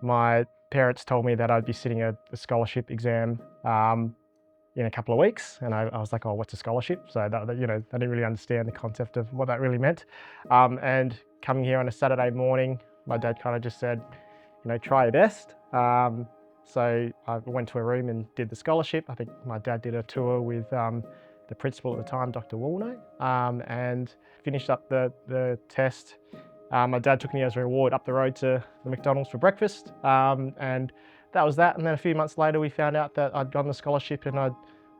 My parents told me that I'd be sitting a scholarship exam in a couple of weeks, and I was like, "Oh, what's a scholarship?" So I didn't really understand the concept of what that really meant. And coming here on a Saturday morning, my dad kind of just said, "Try your best." So I went to a room and did the scholarship. I think my dad did a tour with the principal at the time, Dr. Walno, and finished up the test. My dad took me as a reward up the road to the McDonald's for breakfast, and that was that. And then a few months later, we found out that I'd gotten the scholarship and I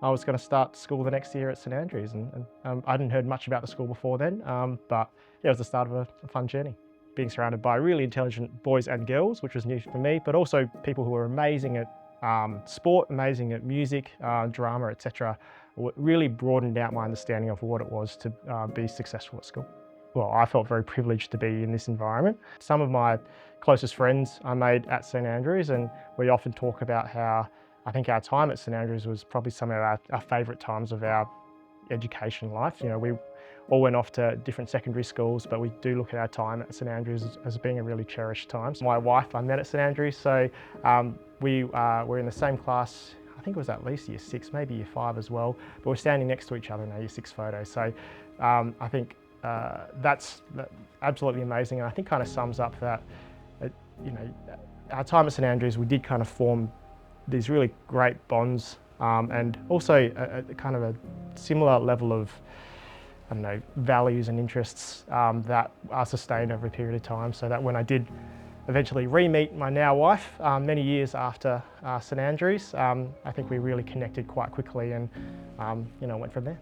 was going to start school the next year at St Andrews. And I hadn't heard much about the school before then, but yeah, it was the start of a fun journey. Being surrounded by really intelligent boys and girls, which was new for me, but also people who were amazing at sport, amazing at music, drama, etc., really broadened out my understanding of what it was to be successful at school. Well, I felt very privileged to be in this environment. Some of my closest friends I made at St Andrews, and we often talk about how I think our time at St Andrews was probably some of our favourite times of our education life. We all went off to different secondary schools, but we do look at our time at St Andrews as being a really cherished time. My wife I met at St Andrews, so we were in the same class. I think it was at least year 6, maybe year 5 as well, but we're standing next to each other in our year 6 photo. So I think that's absolutely amazing, and I think kind of sums up that, our time at St Andrews, we did kind of form these really great bonds, and also a kind of a similar level of, values and interests that are sustained over a period of time, so that when I did eventually re-meet my now wife many years after St Andrews, I think we really connected quite quickly and went from there.